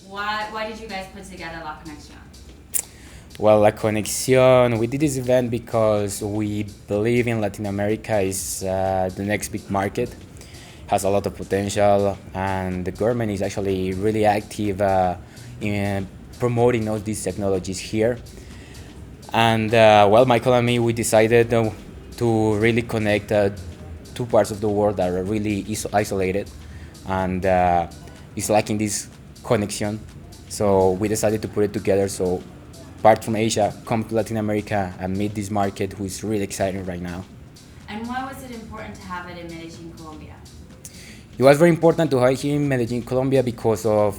Why did you guys put together La Conexion? Well, La Conexion, we did this event because we believe in Latin America is the next big market, has a lot of potential, and the government is actually really active in promoting all these technologies here. And well, Michael and me, we decided to really connect two parts of the world that are really isolated, and it's lacking this connection. So we decided to put it together. So part from Asia come to Latin America and meet this market, who is really exciting right now. And why was it important to have it in Medellin, Colombia? It was very important to have him in Medellin, Colombia, because of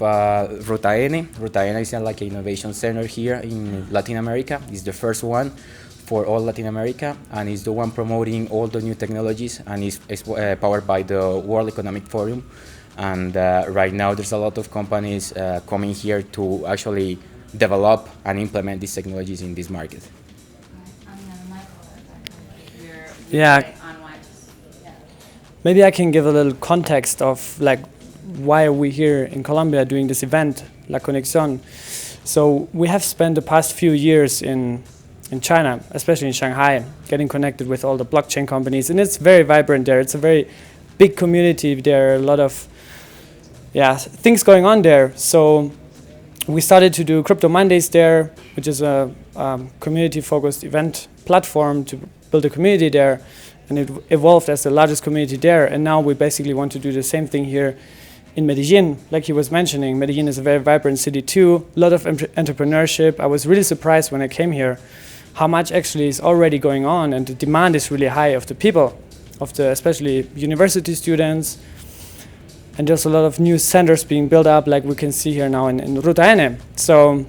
Ruta N. Ruta N is like an innovation center here in Latin America. It's the first one for all Latin America, and it's the one promoting all the new technologies, and it's powered by the World Economic Forum. And right now there's a lot of companies coming here to actually develop and implement these technologies in this market. And then Michael, Yeah, on why. Yeah. maybe I can give a little context of like why are we here in Colombia doing this event, La Conexión. So we have spent the past few years in China, especially in Shanghai, getting connected with all the blockchain companies, and it's very vibrant there. It's a very big community. There are a lot of things going on there. So we started to do Crypto Mondays there, which is a community-focused event platform to build a community there, and it evolved as the largest community there. And now we basically want to do the same thing here in Medellin. Like he was mentioning, Medellin is a very vibrant city too, a lot of entrepreneurship. I was really surprised when I came here how much actually is already going on, and the demand is really high of the people, of the especially university students. And there's a lot of new centers being built up, like we can see here now in Ruta N. So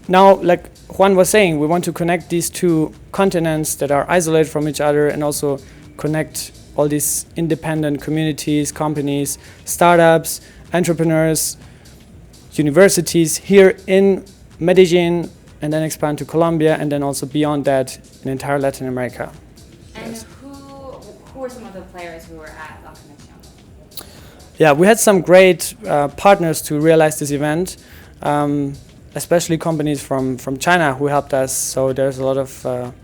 now, like Juan was saying, we want to connect these two continents that are isolated from each other, and also connect all these independent communities, companies, startups, entrepreneurs, universities here in Medellin, and then expand to Colombia, and then also beyond that in entire Latin America. And who were some of the players who were at La Conexion? Yeah, we had some great partners to realize this event, especially companies from China who helped us. So there's a lot of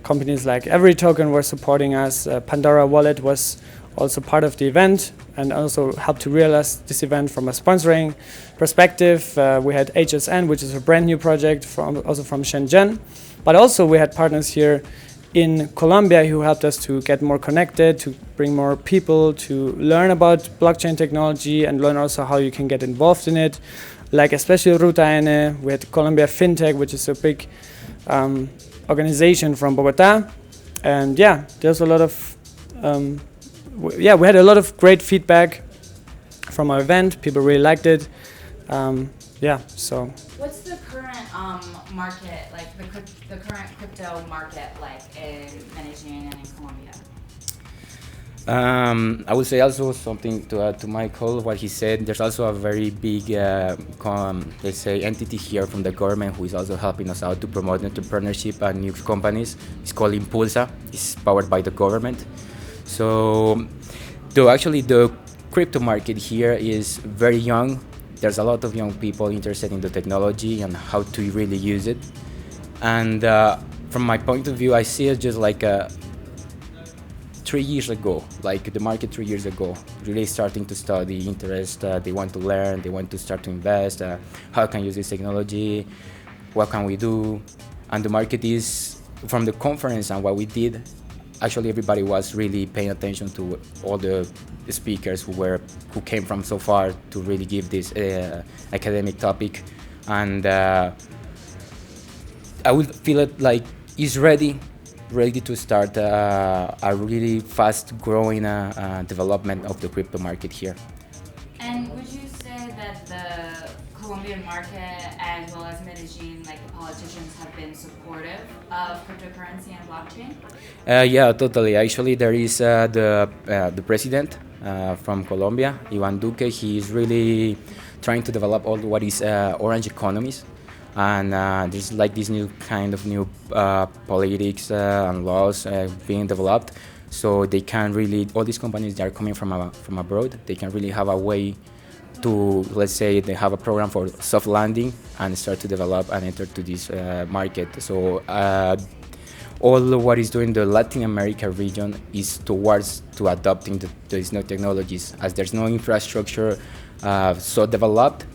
companies like Every Token were supporting us. Pandora Wallet was also part of the event and also helped to realize this event from a sponsoring perspective. We had HSN, which is a brand new project also from Shenzhen. But also we had partners here in Colombia who helped us to get more connected, to bring more people to learn about blockchain technology and learn also how you can get involved in it. Like especially Ruta N, we had Colombia FinTech, which is a big organization from Bogota. And yeah, there's a lot of, we had a lot of great feedback from our event. People really liked it. So. What's the current market, like the current crypto market, like in Medellin and in Colombia? I would say also something to add to Michael, what he said. There's also a very big, let's say, entity here from the government who is also helping us out to promote entrepreneurship and new companies. It's called Impulsa. It's powered by the government. So, though actually the crypto market here is very young, there's a lot of young people interested in the technology and how to really use it. And from my point of view, I see it just like 3 years ago, like the market 3 years ago, really starting to study interest. They want to learn, they want to start to invest. How can I use this technology? What can we do? And the market is, from the conference and what we did, actually everybody was really paying attention to all the speakers who came from so far to really give this academic topic. And I would feel it like it's ready to start a really fast growing development of the crypto market here. And would you say that the Colombian market as well as Medellin, like the politicians, have been supportive of cryptocurrency and blockchain? Yeah, totally. Actually, there is the president from Colombia, Iván Duque. He is really trying to develop all what is orange economies. And there's like this new kind of new politics and laws being developed. so they can really, all these companies that are coming from abroad, they can really have a way to, let's say they have a program for soft landing and start to develop and enter to this market. So all what is doing the Latin America region is towards to adopting these new technologies. As there's no infrastructure so developed,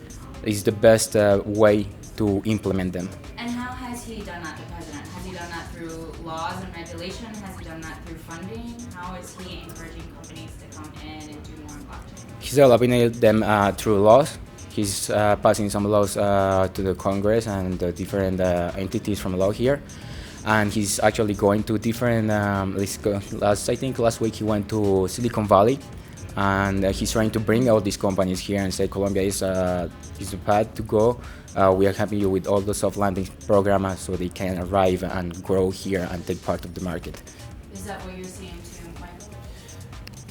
is the best way to implement them. And how has he done that, the president? Has he done that through laws and regulation? Has he done that through funding? How is he encouraging companies to come in and do more in blockchain? He's developing them through laws. He's passing some laws to the Congress and the different entities from law here. And he's actually going to different, I think last week he went to Silicon Valley, and he's trying to bring all these companies here and say Colombia is the path to go. We are helping you with all the soft landing programs so they can arrive and grow here and take part of the market. Is that what you're seeing too in Puebla?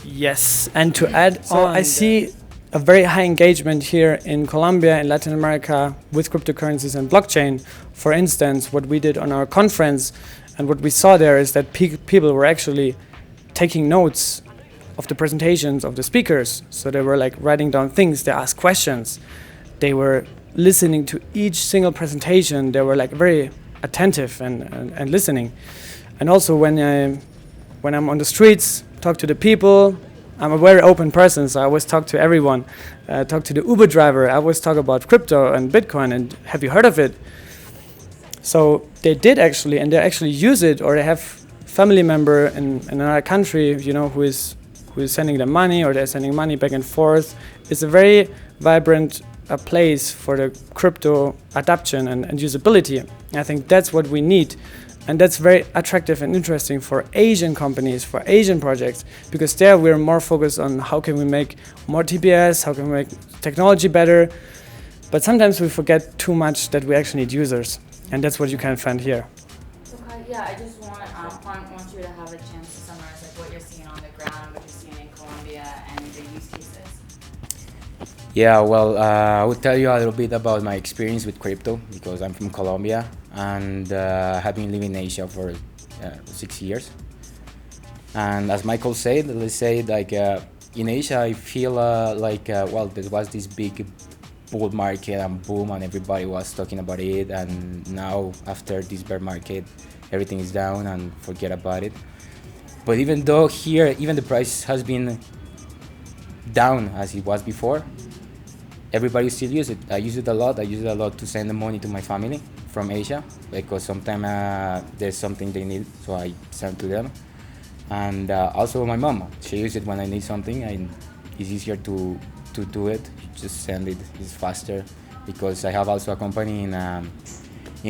Yes, and to add on, I see a very high engagement here in Colombia, in Latin America, with cryptocurrencies and blockchain. For instance, what we did on our conference and what we saw there is that people were actually taking notes of the presentations of the speakers. So they were like writing down things, they asked questions, they were listening to each single presentation, they were like very attentive and listening. And also when I'm on the streets, talk to the people, I'm a very open person, so I always talk to everyone. Talk to the Uber driver, I always talk about crypto and Bitcoin and have you heard of it? So they did actually, and they actually use it, or they have family member in another country, you know, who is sending them money, or they're sending money back and forth. It's a very vibrant place for the crypto adoption and usability. I think that's what we need. And that's very attractive and interesting for Asian companies, for Asian projects, because there we're more focused on how can we make more TPS, how can we make technology better. But sometimes we forget too much that we actually need users. And that's what you can find here. Okay, yeah, I just want you to have a chance to summarize like what you're seeing on the ground, what you're seeing in Colombia, and the use cases. Yeah, well, I will tell you a little bit about my experience with crypto because I'm from Colombia and have been living in Asia for 6 years. And as Michael said, let's say like in Asia, I feel well, there was this big bull market and boom, and everybody was talking about it. And now after this bear market, everything is down and forget about it. But even though here, even the price has been down as it was before, everybody still use it. I use it a lot. I use it a lot to send the money to my family from Asia because sometimes there's something they need, so I send to them. And also my mom, she uses it when I need something, and it's easier to do it. Just send it. It's faster because I have also a company in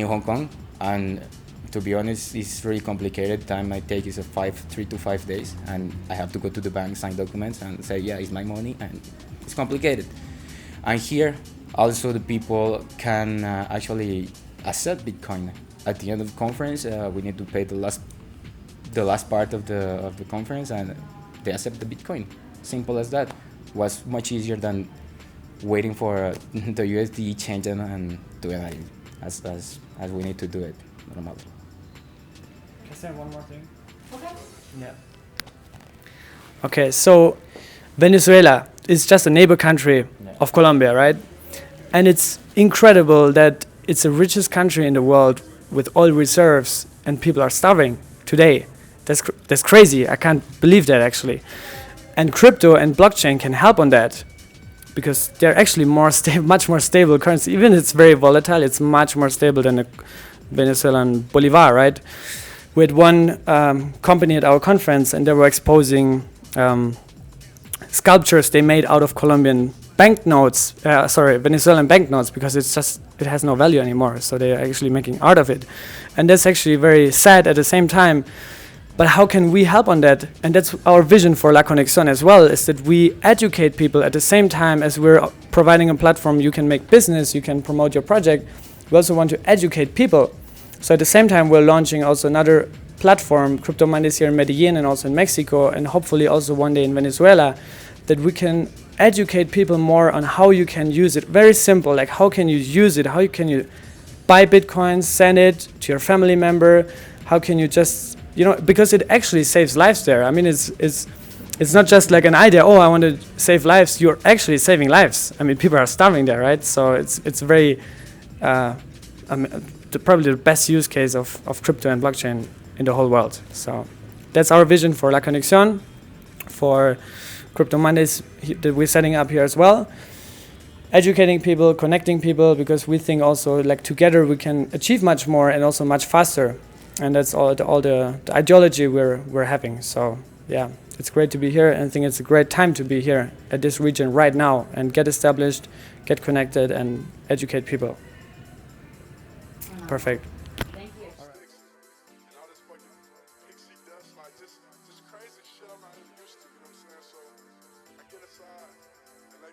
Hong Kong, and to be honest, it's really complicated. Time I take is 3 to 5 days, and I have to go to the bank, sign documents, and say, yeah, it's my money, and it's complicated. And here, also the people can actually accept Bitcoin. At the end of the conference, we need to pay the last part of the conference, and they accept the Bitcoin. Simple as that. Was much easier than waiting for the USD change and doing it as we need to do it normally. Can I say one more thing? Okay. Yeah. Okay, so Venezuela is just a neighbor country of Colombia, right? And it's incredible that it's the richest country in the world with oil reserves, and people are starving today. That's crazy. I can't believe that actually. And crypto and blockchain can help on that because they're actually much more stable currency. Even it's very volatile, it's much more stable than the Venezuelan bolivar, right? We had one company at our conference, and they were exposing sculptures they made out of Colombian banknotes, Venezuelan banknotes, because it has no value anymore. So they're actually making art of it. And that's actually very sad at the same time. But how can we help on that? And that's our vision for La Conexion as well, is that we educate people at the same time as we're providing a platform. You can make business, you can promote your project. We also want to educate people. So at the same time, we're launching also another platform, Crypto Mondays here in Medellin and also in Mexico, and hopefully also one day in Venezuela, that we can educate people more on how you can use it. Very simple, like how can you use it? How can you buy Bitcoin, send it to your family member? How can you just you know, because it actually saves lives there. I mean, it's not just like an idea. Oh, I want to save lives. You're actually saving lives. I mean, people are starving there, right? So it's very probably the best use case of crypto and blockchain in the whole world. So that's our vision for La Conexion, for Crypto Mondays that we're setting up here as well. Educating people, connecting people, because we think also like together we can achieve much more and also much faster. And that's all the ideology we're having. So yeah, it's great to be here, and I think it's a great time to be here at this region right now and get established, get connected, and educate people. Perfect.